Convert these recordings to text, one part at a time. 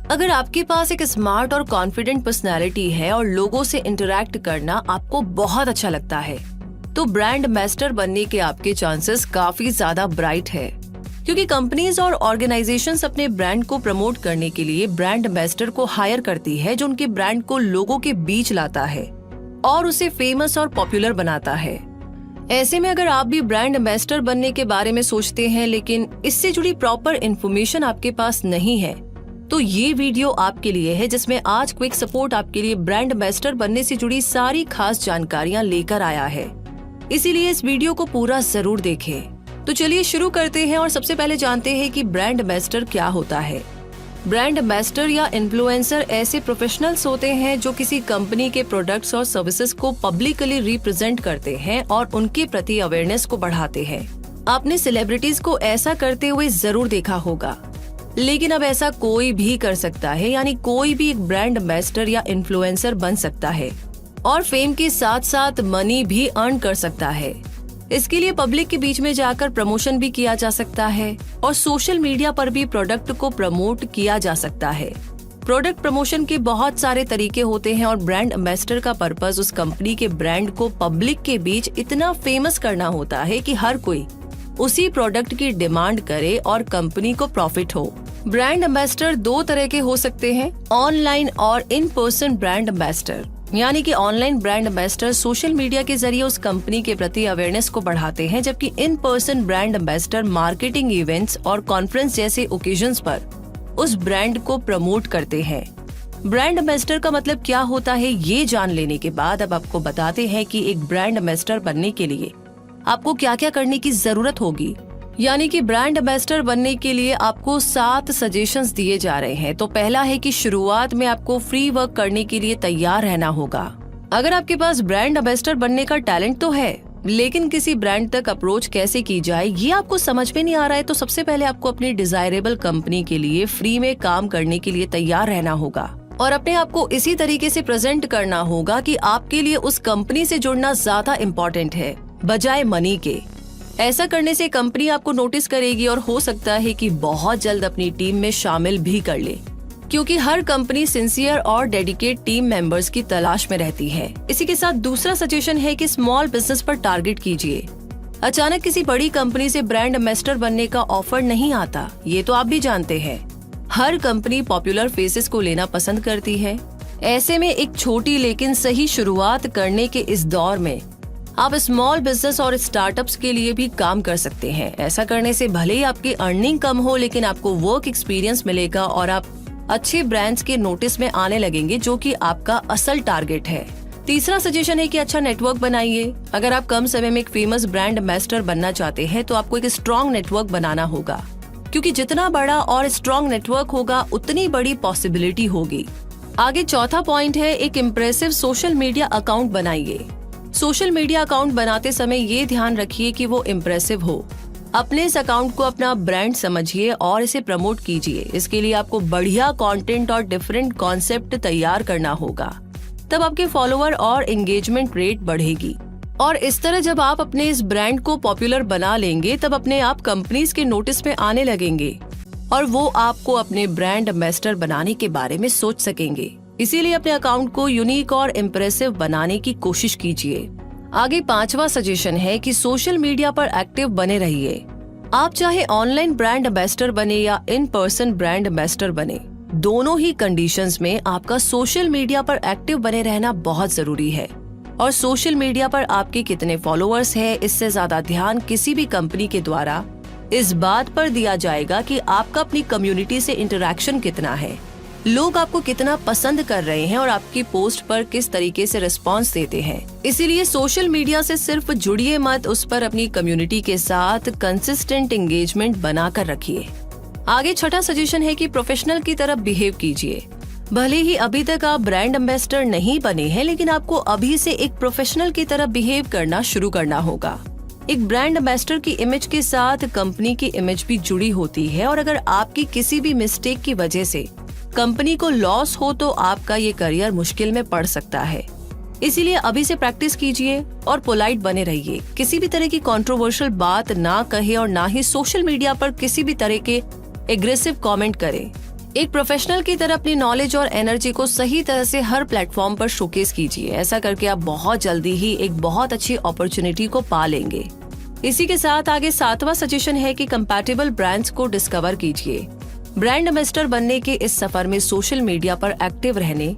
अगर आपके पास एक स्मार्ट और कॉन्फिडेंट पर्सनैलिटी है और लोगों से इंटरैक्ट करना आपको बहुत अच्छा लगता है, तो ब्रांड एम्बेसडर बनने के आपके चांसेस काफी ज्यादा ब्राइट है। क्योंकि कंपनीज और ऑर्गेनाइजेशंस अपने ब्रांड को प्रमोट करने के लिए ब्रांड एम्बेसडर को हायर करती है, जो उनके ब्रांड को लोगों के बीच लाता है और उसे फेमस और पॉपुलर बनाता है। ऐसे में अगर आप भी ब्रांड एम्बेसडर बनने के बारे में सोचते हैं लेकिन इससे जुड़ी प्रॉपर इन्फॉर्मेशन आपके पास नहीं है, तो ये वीडियो आपके लिए है, जिसमें आज क्विक सपोर्ट आपके लिए ब्रांड एम्बेसडर बनने से जुड़ी सारी खास जानकारियां लेकर आया है। इसीलिए इस वीडियो को पूरा जरूर देखें। तो चलिए शुरू करते हैं और सबसे पहले जानते हैं कि ब्रांड एम्बेसडर क्या होता है। ब्रांड एम्बेसडर या इन्फ्लुएंसर ऐसे प्रोफेशनल्स होते हैं जो किसी कंपनी के प्रोडक्ट्स और सर्विसेज को पब्लिकली रिप्रेजेंट करते हैं और उनके प्रति अवेयरनेस को बढ़ाते हैं। आपने सेलिब्रिटीज को ऐसा करते हुए जरूर देखा होगा, लेकिन अब ऐसा कोई भी कर सकता है, यानी कोई भी एक ब्रांड एम्बेसडर या इन्फ्लुएंसर बन सकता है और फेम के साथ साथ मनी भी अर्न कर सकता है। इसके लिए पब्लिक के बीच में जाकर प्रमोशन भी किया जा सकता है और सोशल मीडिया पर भी प्रोडक्ट को प्रमोट किया जा सकता है। प्रोडक्ट प्रमोशन के बहुत सारे तरीके होते हैं और ब्रांड एम्बेसडर का पर्पस उस कंपनी के ब्रांड को पब्लिक के बीच इतना फेमस करना होता है कि हर कोई उसी प्रोडक्ट की डिमांड करे और कंपनी को प्रॉफिट हो। ब्रांड एम्बेसडर दो तरह के हो सकते हैं, ऑनलाइन और इन पर्सन ब्रांड एम्बेसडर। यानी कि online brand ambassador social media के जरिए उस कंपनी के प्रति अवेयरनेस को बढ़ाते हैं, जबकि in person brand ambassador marketing events और कॉन्फ्रेंस जैसे ओकेजन्स पर उस ब्रांड को प्रमोट करते हैं। ब्रांड एम्बेसडर का मतलब क्या होता है, ये जान लेने के बाद अब आपको बताते हैं कि एक ब्रांड एम्बेसडर बनने के लिए आपको क्या क्या करने की जरूरत होगी। यानी कि ब्रांड एम्बेसडर बनने के लिए आपको 7 सजेशंस दिए जा रहे हैं। तो पहला है कि शुरुआत में आपको फ्री वर्क करने के लिए तैयार रहना होगा। अगर आपके पास ब्रांड एम्बेसडर बनने का टैलेंट तो है, लेकिन किसी ब्रांड तक अप्रोच कैसे की जाए ये आपको समझ में नहीं आ रहा है, तो सबसे पहले आपको अपनी डिजायरेबल कंपनी के लिए फ्री में काम करने के लिए तैयार रहना होगा और अपने आप को इसी तरीके से प्रेजेंट करना होगा कि आपके लिए उस कंपनी से जुड़ना ज्यादा इम्पोर्टेंट है बजाय मनी के। ऐसा करने से कंपनी आपको नोटिस करेगी और हो सकता है कि बहुत जल्द अपनी टीम में शामिल भी कर ले, क्योंकि हर कंपनी सिंसियर और डेडिकेट टीम मेंबर्स की तलाश में रहती है। इसी के साथ दूसरा सजेशन है कि स्मॉल बिजनेस पर टारगेट कीजिए। अचानक किसी बड़ी कंपनी से ब्रांड एम्बेसडर बनने का ऑफर नहीं आता, ये तो आप भी जानते हैं। हर कंपनी पॉपुलर फेसेस को लेना पसंद करती है। ऐसे में एक छोटी लेकिन सही शुरुआत करने के इस दौर में आप स्मॉल बिजनेस और स्टार्टअप्स के लिए भी काम कर सकते हैं। ऐसा करने से भले ही आपकी अर्निंग कम हो, लेकिन आपको वर्क एक्सपीरियंस मिलेगा और आप अच्छे ब्रांड्स के नोटिस में आने लगेंगे, जो कि आपका असल टारगेट है। तीसरा सजेशन है कि अच्छा नेटवर्क बनाइए। अगर आप कम समय में एक फेमस ब्रांड एम्बेसडर बनना चाहते हैं तो आपको एक स्ट्रॉन्ग नेटवर्क बनाना होगा, क्योंकि जितना बड़ा और स्ट्रॉन्ग नेटवर्क होगा उतनी बड़ी पॉसिबिलिटी होगी। आगे चौथा पॉइंट है, एक इम्प्रेसिव सोशल मीडिया अकाउंट बनाइए। सोशल मीडिया अकाउंट बनाते समय ये ध्यान रखिए कि वो इम्प्रेसिव हो। अपने इस अकाउंट को अपना ब्रांड समझिए और इसे प्रमोट कीजिए। इसके लिए आपको बढ़िया कंटेंट और डिफरेंट कॉन्सेप्ट तैयार करना होगा, तब आपके फॉलोअर और एंगेजमेंट रेट बढ़ेगी। और इस तरह जब आप अपने इस ब्रांड को पॉपुलर बना लेंगे, तब अपने आप कंपनीज के नोटिस में आने लगेंगे और वो आपको अपने ब्रांड एम्बेसडर बनाने के बारे में सोच सकेंगे। इसीलिए अपने अकाउंट को यूनिक और इम्प्रेसिव बनाने की कोशिश कीजिए। आगे पांचवा सजेशन है कि सोशल मीडिया पर एक्टिव बने रहिए। आप चाहे ऑनलाइन ब्रांड एम्बेसडर बने या इन पर्सन ब्रांड एम्बेसडर बने, दोनों ही कंडीशंस में आपका सोशल मीडिया पर एक्टिव बने रहना बहुत जरूरी है। और सोशल मीडिया पर आपके कितने फॉलोअर्स हैं, इससे ज्यादा ध्यान किसी भी कंपनी के द्वारा इस बात पर दिया जाएगा कि आपका अपनी कम्युनिटी से इंटरेक्शन कितना है, लोग आपको कितना पसंद कर रहे हैं और आपकी पोस्ट पर किस तरीके से रिस्पांस देते हैं। इसीलिए सोशल मीडिया से सिर्फ जुड़िए मत, उस पर अपनी कम्युनिटी के साथ कंसिस्टेंट एंगेजमेंट बनाकर रखिए। आगे छठा सजेशन है कि प्रोफेशनल की तरह बिहेव कीजिए। भले ही अभी तक आप ब्रांड एम्बेसडर नहीं बने हैं, लेकिन आपको अभी से एक प्रोफेशनल की तरह बिहेव करना शुरू करना होगा। एक ब्रांड एम्बेसडर की इमेज के साथ कंपनी की इमेज भी जुड़ी होती है और अगर आपकी किसी भी मिस्टेक की वजह से कंपनी को लॉस हो तो आपका ये करियर मुश्किल में पड़ सकता है। इसीलिए अभी से प्रैक्टिस कीजिए और पोलाइट बने रहिए। किसी भी तरह की कंट्रोवर्शियल बात ना कहे और ना ही सोशल मीडिया पर किसी भी तरह के एग्रेसिव कमेंट करें। एक प्रोफेशनल की तरह अपनी नॉलेज और एनर्जी को सही तरह से हर प्लेटफॉर्म पर शोकेस कीजिए। ऐसा करके आप बहुत जल्दी ही एक बहुत अच्छी अपॉर्चुनिटी को पा लेंगे। इसी के साथ आगे 7वां सजेशन है कि कंपैटिबल ब्रांड्स को डिस्कवर कीजिए। ब्रांड एम्बेसडर बनने के इस सफर में सोशल मीडिया पर एक्टिव रहने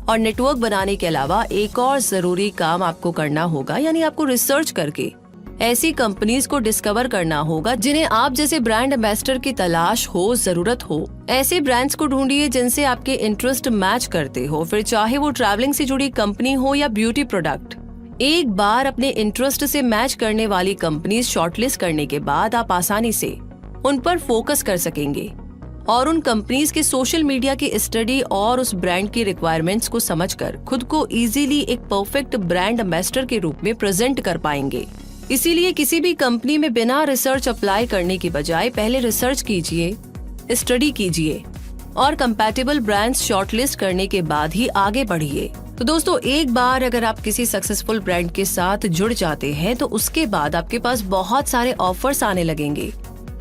और नेटवर्क बनाने के अलावा एक और जरूरी काम आपको करना होगा, यानी आपको रिसर्च करके ऐसी कंपनीज को डिस्कवर करना होगा जिन्हें आप जैसे ब्रांड एम्बेसडर की तलाश हो, जरूरत हो। ऐसे ब्रांड्स को ढूंढिए जिनसे आपके इंटरेस्ट मैच करते हो, फिर चाहे वो ट्रैवलिंग से जुड़ी कंपनी हो या ब्यूटी प्रोडक्ट। एक बार अपने इंटरेस्ट से मैच करने वाली कंपनीज शॉर्टलिस्ट करने के बाद आप आसानी से उन पर फोकस कर सकेंगे और उन कंपनीज के सोशल मीडिया की स्टडी और उस ब्रांड की रिक्वायरमेंट्स को समझकर खुद को इजीली एक परफेक्ट ब्रांड एम्बेसडर के रूप में प्रेजेंट कर पाएंगे। इसीलिए किसी भी कंपनी में बिना रिसर्च अप्लाई करने की बजाय पहले रिसर्च कीजिए, स्टडी कीजिए और कंपैटिबल ब्रांड्स शॉर्टलिस्ट करने के बाद ही आगे बढ़िए। तो दोस्तों, एक बार अगर आप किसी सक्सेसफुल ब्रांड के साथ जुड़ जाते हैं तो उसके बाद आपके पास बहुत सारे ऑफर्स आने लगेंगे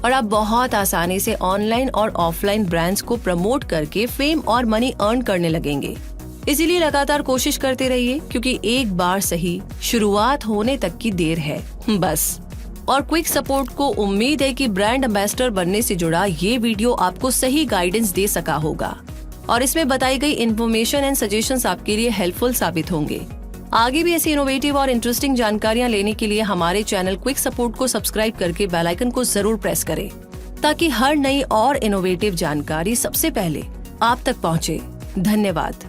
और आप बहुत आसानी से ऑनलाइन और ऑफलाइन ब्रांड्स को प्रमोट करके फेम और मनी अर्न करने लगेंगे। इसीलिए लगातार कोशिश करते रहिए, क्योंकि एक बार सही, शुरुआत होने तक की देर है बस। और क्विक सपोर्ट को उम्मीद है कि ब्रांड एम्बेसडर बनने से जुड़ा ये वीडियो आपको सही गाइडेंस दे सका होगा और इसमें बताई गई इन्फॉर्मेशन एंड सजेशंस आपके लिए हेल्पफुल साबित होंगे। आगे भी ऐसी इनोवेटिव और इंटरेस्टिंग जानकारियां लेने के लिए हमारे चैनल क्विक सपोर्ट को सब्सक्राइब करके बेल आइकन को जरूर प्रेस करें, ताकि हर नई और इनोवेटिव जानकारी सबसे पहले आप तक पहुंचे। धन्यवाद।